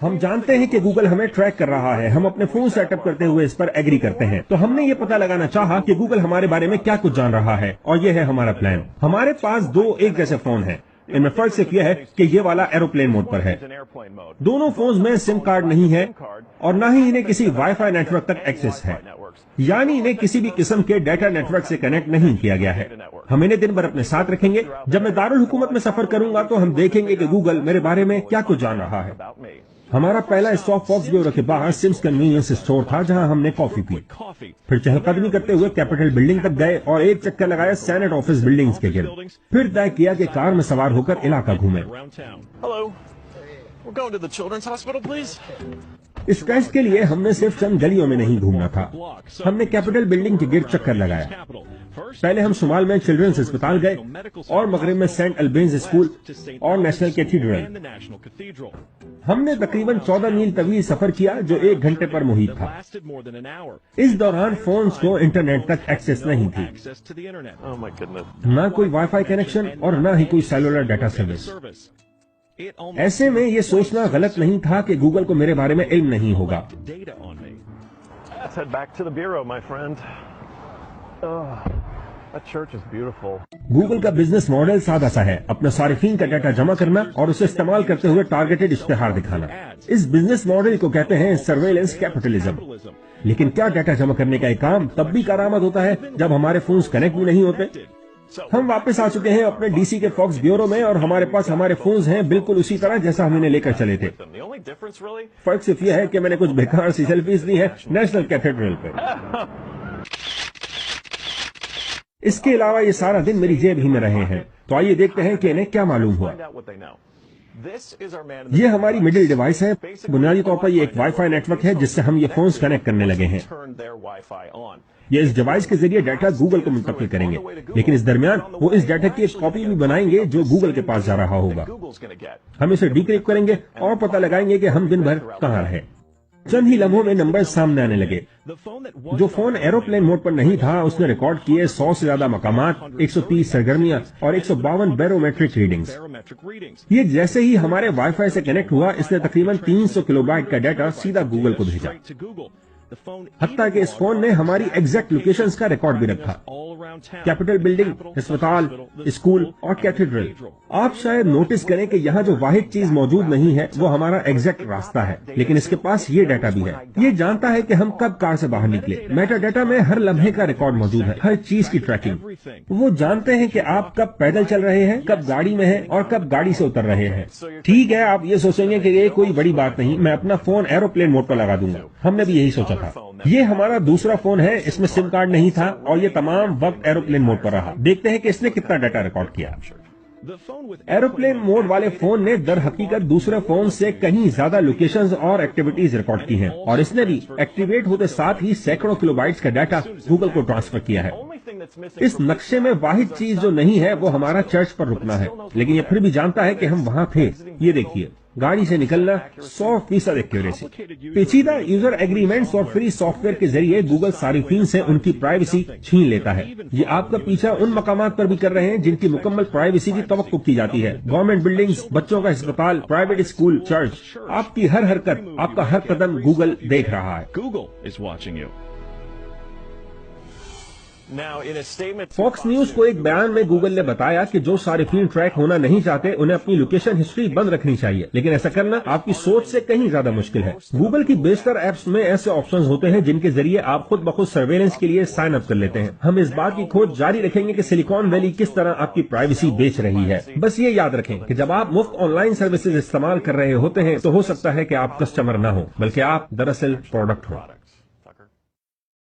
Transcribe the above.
ہم جانتے ہیں کہ گوگل ہمیں ٹریک کر رہا ہے. ہم اپنے فون سیٹ اپ کرتے ہوئے اس پر ایگری کرتے ہیں. تو ہم نے یہ پتہ لگانا چاہا کہ گوگل ہمارے بارے میں کیا کچھ جان رہا ہے، اور یہ ہے ہمارا پلان. ہمارے پاس دو ایک جیسے فون ہیں. ان میں فرق صرف یہ ہے کہ یہ والا ایروپلین موڈ پر ہے. دونوں فونز میں سم کارڈ نہیں ہے اور نہ ہی انہیں کسی وائی فائی نیٹ ورک تک ایکسس ہے، یعنی انہیں کسی بھی قسم کے ڈیٹا نیٹ ورک سے کنیکٹ نہیں کیا گیا ہے. ہم انہیں دن بھر اپنے ساتھ رکھیں گے. جب میں دارالحکومت میں سفر کروں گا تو ہم دیکھیں گے کہ گوگل میرے بارے میں کیا کچھ جان رہا ہے. ہمارا پہلا اسٹاپ فاکس بیورو کے باہر سمس کنوینئنس اسٹور تھا جہاں ہم نے کافی پی. پھر چہل قدمی کرتے ہوئے کیپٹل بلڈنگ تک گئے اور ایک چکر لگایا سینٹ آفس بلڈنگز کے گرد. پھر طے کیا کہ کار میں سوار ہو کر علاقہ گھومیں. اس ٹیسٹ کے لیے ہم نے صرف چند گلیوں میں نہیں گھومنا تھا. ہم نے کیپٹل بلڈنگ کے گرد چکر لگایا. پہلے ہم شمال میں چلڈرنس اسپتال گئے اور مغرب میں سینٹ البینز اسکول اور نیشنل کیتھیڈرل. ہم نے تقریباً 14 میل طویل سفر کیا جو 1 گھنٹے پر محیط تھا. اس دوران فونز کو انٹرنیٹ تک ایکسس نہیں تھی، نہ کوئی وائی فائی کنیکشن اور نہ ہی کوئی سیلولر ڈیٹا سروس. ایسے میں یہ سوچنا غلط نہیں تھا کہ گوگل کو میرے بارے میں علم نہیں ہوگا. گوگل کا بزنس ماڈل سادہ سا ہے، اپنے صارفین کا ڈیٹا جمع کرنا اور اسے استعمال کرتے ہوئے ٹارگیٹڈ اشتہار دکھانا. اس بزنس ماڈل کو کہتے ہیں سرویلنس کیپٹلزم. لیکن کیا ڈیٹا جمع کرنے کا ایک کام تب بھی کارآمد ہوتا ہے جب ہمارے فونز کنیکٹ بھی نہیں ہوتے؟ ہم واپس آ چکے ہیں اپنے ڈی سی کے فاکس بیورو میں اور ہمارے پاس ہمارے فونز ہیں بالکل اسی طرح جیسا ہم انہیں لے کر چلے تھے. فرق صرف یہ ہے کہ میں نے کچھ بیکار سی سیلفیز لی ہیں نیشنل کیتھیڈرل پہ. اس کے علاوہ یہ سارا دن میری جیب ہی میں رہے ہیں. تو آئیے دیکھتے ہیں کہ انہیں کیا معلوم ہوا. یہ ہماری مڈل ڈیوائس ہے. بنیادی طور پر یہ ایک وائی فائی نیٹ ورک ہے جس سے ہم یہ فونز کنیکٹ کرنے لگے ہیں. یہ اس ڈیوائس کے ذریعے ڈیٹا گوگل کو منتقل کریں گے، لیکن اس درمیان وہ اس ڈیٹا کی ایک کاپی بھی بنائیں گے جو گوگل کے پاس جا رہا ہوگا. ہم اسے ڈیکرپٹ کریں گے اور پتہ لگائیں گے کہ ہم دن بھر کہاں رہے. چند ہی لمحوں میں نمبر سامنے آنے لگے. جو فون ایروپلین موڈ پر نہیں تھا اس نے ریکارڈ کیے 100 سے زیادہ مقامات، 130 سرگرمیاں اور 152 بیرومیٹرک ریڈنگز. یہ جیسے ہی ہمارے وائی فائی سے کنیکٹ ہوا اس نے تقریباً 300 کلو بائٹ کا ڈیٹا سیدھا گوگل کو بھیجا. حتیٰ کہ اس فون نے ہماری ایگزیکٹ لوکیشنز کا ریکارڈ بھی رکھا. کیپٹل بلڈنگ، اسپتال، اسکول اور کیتھیڈرل. آپ شاید نوٹس کریں کہ یہاں جو واحد چیز موجود نہیں ہے وہ ہمارا ایگزیکٹ راستہ ہے، لیکن اس کے پاس یہ ڈیٹا بھی ہے. یہ جانتا ہے کہ ہم کب کار سے باہر نکلے. میٹا ڈیٹا میں ہر لمحے کا ریکارڈ موجود ہے، ہر چیز کی ٹریکنگ. وہ جانتے ہیں کہ آپ کب پیدل چل رہے ہیں، کب گاڑی میں ہیں اور کب گاڑی سے اتر رہے ہیں. ٹھیک ہے، آپ یہ سوچیں گے کہ یہ کوئی بڑی بات نہیں، میں اپنا فون ایروپلین موڈ پر لگا دوں گا. ہم نے بھی یہی سوچا. یہ ہمارا دوسرا فون ہے، اس میں سم کارڈ نہیں تھا اور یہ تمام وقت ایروپلین موڈ پر رہا. دیکھتے ہیں کہ اس نے کتنا ڈیٹا ریکارڈ کیا. ایروپلین موڈ والے فون نے در حقیقت دوسرے فون سے کہیں زیادہ لوکیشنز اور ایکٹیویٹیز ریکارڈ کی ہیں، اور اس نے بھی ایکٹیویٹ ہوتے ساتھ ہی سینکڑوں کلو بائٹس کا ڈیٹا گوگل کو ٹرانسفر کیا ہے. اس نقشے میں واحد چیز جو نہیں ہے وہ ہمارا چرچ پر رکنا ہے، لیکن یہ پھر بھی جانتا ہے کہ ہم وہاں تھے. یہ دیکھیے، گاڑی سے نکلنا 100% ایکیوریسی. پیچیدہ یوزر ایگریمنٹس اور فری سافٹ ویئر کے ذریعے گوگل صارفین سے ان کی پرائیویسی چھین لیتا ہے. یہ آپ کا پیچھا ان مقامات پر بھی کر رہے ہیں جن کی مکمل پرائیویسی کی توقع کی جاتی ہے. گورنمنٹ بلڈنگز، بچوں کا اسپتال، پرائیویٹ اسکول، چرچ. آپ کی ہر حرکت، آپ کا ہر قدم گوگل دیکھ رہا ہے. فاکس نیوز کو ایک بیان میں گوگل نے بتایا کہ جو صارفین ٹریک ہونا نہیں چاہتے انہیں اپنی لوکیشن ہسٹری بند رکھنی چاہیے، لیکن ایسا کرنا آپ کی سوچ سے کہیں زیادہ مشکل ہے. گوگل کی بیشتر ایپس میں ایسے آپشنز ہوتے ہیں جن کے ذریعے آپ خود بخود سرویلنس کے لیے سائن اپ کر لیتے ہیں. ہم اس بات کی کھوج جاری رکھیں گے کہ سلیکان ویلی کس طرح آپ کی پرائیویسی بیچ رہی ہے. بس یہ یاد رکھیں کہ جب آپ مفت آن لائن سروسز استعمال کر رہے ہوتے ہیں تو ہو سکتا ہے کہ آپ کسٹمر نہ ہو بلکہ آپ دراصل پروڈکٹ ہو.